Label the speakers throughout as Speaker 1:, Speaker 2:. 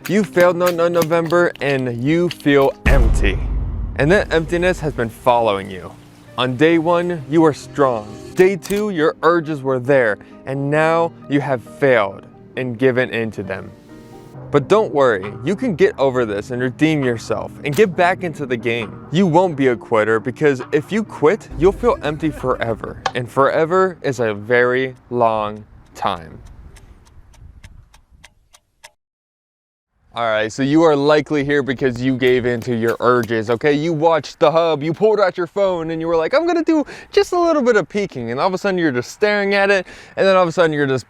Speaker 1: You failed November and you feel empty. And that emptiness has been following you. On day 1, you were strong. Day 2, your urges were there, and now you have failed and given in to them. But don't worry, you can get over this and redeem yourself and get back into the game. You won't be a quitter, because if you quit, you'll feel empty forever. And forever is a very long time. Alright, so you are likely here because you gave in to your urges, okay? You watched the hub, you pulled out your phone, and you were like, I'm gonna do just a little bit of peeking. And all of a sudden you're just staring at it, and then all of a sudden you're just,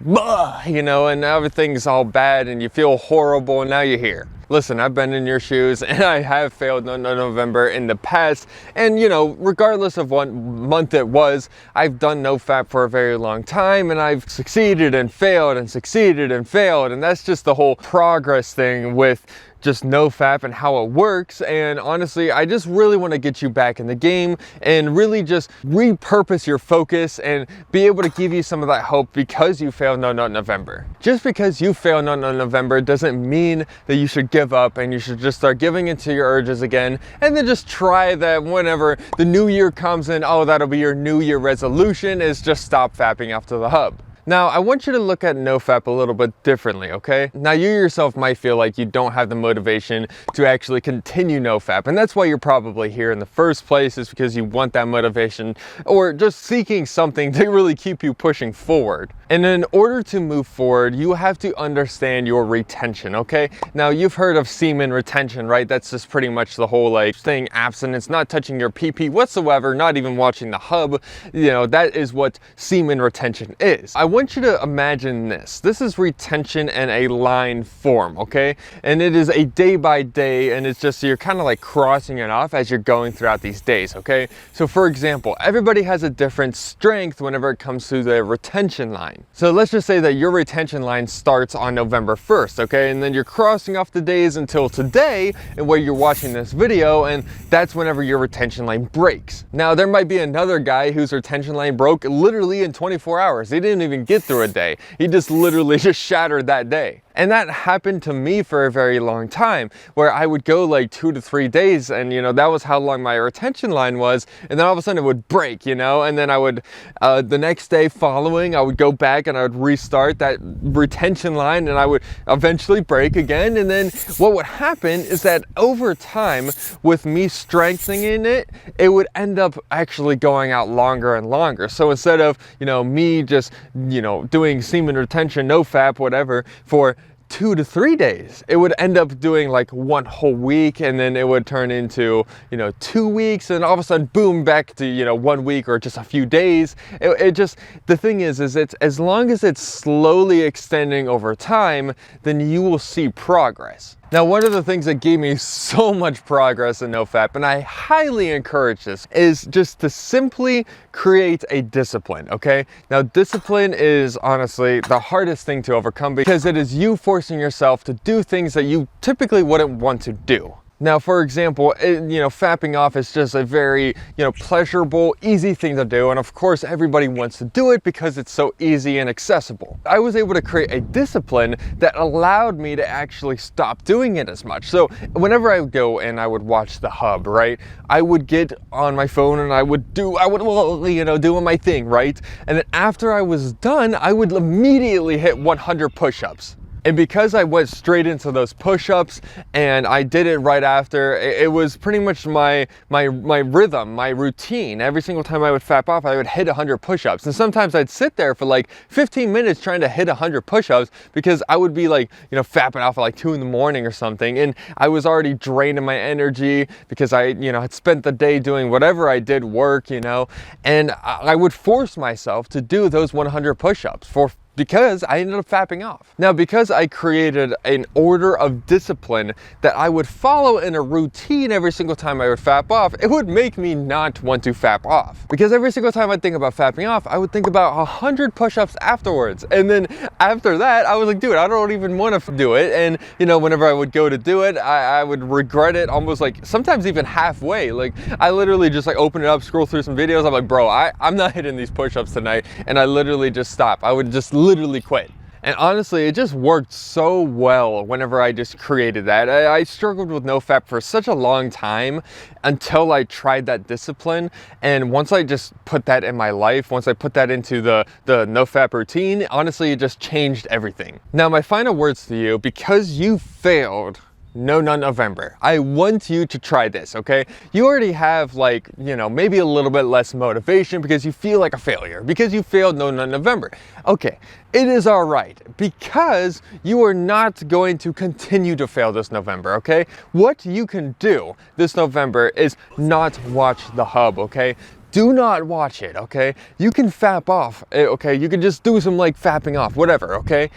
Speaker 1: you know, and now everything's all bad and you feel horrible, and now you're here. Listen, I've been in your shoes, and I have failed November in the past, and you know, regardless of what month it was, I've done nofap for a very long time, and I've succeeded and failed and succeeded and failed, and that's just the whole progress thing with just nofap and how it works. And honestly, I just really want to get you back in the game and really just repurpose your focus and be able to give you some of that hope because you failed November. Just because you failed November doesn't mean that you should give up and you should just start giving into your urges again, and then just try that whenever the new year comes in, oh, that'll be your new year resolution, is just stop fapping after the hub. Now, I want you to look at nofap a little bit differently, okay? Now, you yourself might feel like you don't have the motivation to actually continue nofap, and that's why you're probably here in the first place, is because you want that motivation or just seeking something to really keep you pushing forward. And in order to move forward, you have to understand your retention, okay? Now, you've heard of semen retention, right? That's just pretty much the whole like staying abstinence, not touching your PP whatsoever, not even watching the hub. You know, that is what semen retention is. I want you to imagine this. This is retention in a line form, okay? And it is a day by day, and it's just, you're kind of like crossing it off as you're going throughout these days, okay? So for example, everybody has a different strength whenever it comes to the retention line. So let's just say that your retention line starts on November 1st, okay? And then you're crossing off the days until today, and where you're watching this video, and that's whenever your retention line breaks. Now, there might be another guy whose retention line broke literally in 24 hours. He didn't even get through a day. He just literally just shattered that day. And that happened to me for a very long time, where I would go like 2 to 3 days, and you know, that was how long my retention line was, and then all of a sudden it would break, you know, and then I would, the next day following, I would go back and I would restart that retention line, and I would eventually break again. And then what would happen is that over time, with me strengthening it, it would end up actually going out longer and longer. So instead of, you know, me just, you know, doing semen retention, nofap, whatever, for 2 to 3 days, it would end up doing like 1 whole week, and then it would turn into, you know, 2 weeks, and all of a sudden, boom, back to, you know, 1 week or just a few days. It just, the thing is it's, as long as it's slowly extending over time, then you will see progress. Now, one of the things that gave me so much progress in nofap, and I highly encourage this, is just to simply create a discipline, okay? Now, discipline is honestly the hardest thing to overcome, because it is you forcing yourself to do things that you typically wouldn't want to do. Now, for example, you know, fapping off is just a very, you know, pleasurable, easy thing to do. And of course, everybody wants to do it because it's so easy and accessible. I was able to create a discipline that allowed me to actually stop doing it as much. So whenever I would go and I would watch the hub, right, I would get on my phone and I would, you know, doing my thing, right? And then after I was done, I would immediately hit 100 push-ups. And because I went straight into those push-ups and I did it right after, it was pretty much my rhythm, my routine. Every single time I would fap off, I would hit 100 push-ups. And sometimes I'd sit there for like 15 minutes trying to hit 100 push-ups, because I would be like, you know, fapping off at like 2 in the morning or something. And I was already draining my energy because I, you know, had spent the day doing whatever I did, work, you know, and I would force myself to do those 100 push-ups because I ended up fapping off. Now, because I created an order of discipline that I would follow in a routine every single time I would fap off, it would make me not want to fap off. Because every single time I think about fapping off, I would think about 100 push-ups afterwards. And then after that, I was like, dude, I don't even want to do it. And you know, whenever I would go to do it, I would regret it almost like sometimes even halfway. Like I literally just like open it up, scroll through some videos. I'm like, bro, I'm not hitting these push-ups tonight. And I literally just stop. I would just literally quit. And honestly, it just worked so well whenever I just created that. I struggled with nofap for such a long time until I tried that discipline. And once I just put that in my life, once I put that into the nofap routine, honestly, it just changed everything. Now, my final words to you, because you failed 𝑁ＮN November, I want you to try this, okay? You already have, like, you know, maybe a little bit less motivation because you feel like a failure, because you failed 𝑁NN November. Okay, it is all right, because you are not going to continue to fail this November, okay? What you can do this November is not watch the hub, okay? Do not watch it, okay? You can fap off, okay? You can just do some like fapping off, whatever, okay?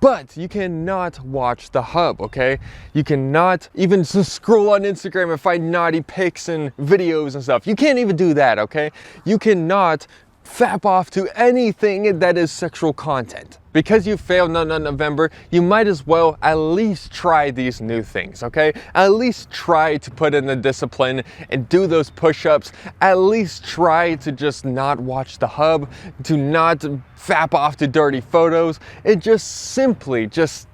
Speaker 1: But you cannot watch the hub, okay? You cannot even just scroll on Instagram and find naughty pics and videos and stuff. You can't even do that, okay? You cannot fap off to anything that is sexual content. Because you failed 𝑁NN November, you might as well at least try these new things, okay? At least try to put in the discipline and do those push-ups. At least try to just not watch the hub, to not fap off to dirty photos. It just simply, just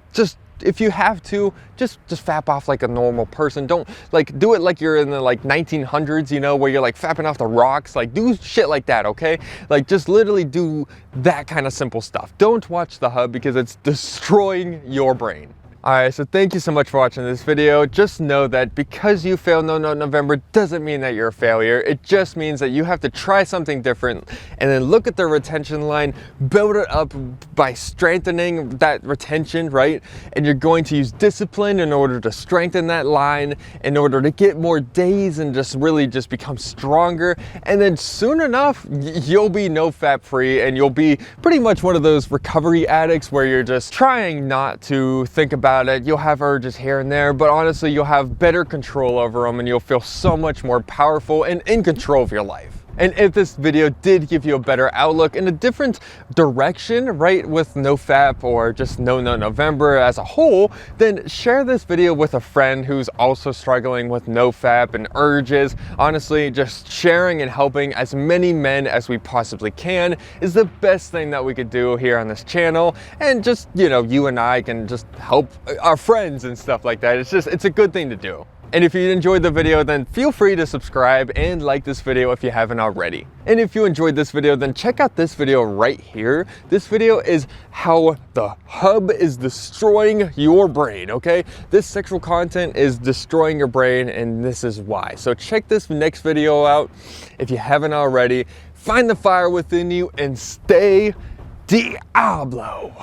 Speaker 1: if you have to, just fap off like a normal person. Don't like do it like you're in the like 1900s, you know, where you're like fapping off the rocks. Like do shit like that, okay? Like just literally do that kind of simple stuff. Don't watch the hub because it's destroying your brain. Alright, so thank you so much for watching this video. Just know that because you failed 𝑁NN November doesn't mean that you're a failure. It just means that you have to try something different and then look at the retention line, build it up by strengthening that retention, right? And you're going to use discipline in order to strengthen that line, in order to get more days and just really just become stronger. And then soon enough, you'll be nofap free and you'll be pretty much one of those recovery addicts where you're just trying not to think about it. You'll have urges here and there, but honestly, you'll have better control over them and you'll feel so much more powerful and in control of your life. And if this video did give you a better outlook in a different direction, right, with nofap or just 𝑁NN November as a whole, then share this video with a friend who's also struggling with nofap and urges. Honestly, just sharing and helping as many men as we possibly can is the best thing that we could do here on this channel. And just, you know, you and I can just help our friends and stuff like that. It's a good thing to do. And if you enjoyed the video, then feel free to subscribe and like this video if you haven't already. And if you enjoyed this video, then check out this video right here. This video is how the hub is destroying your brain, okay? This sexual content is destroying your brain, and this is why. So check this next video out if you haven't already. Find the fire within you and stay Diablo.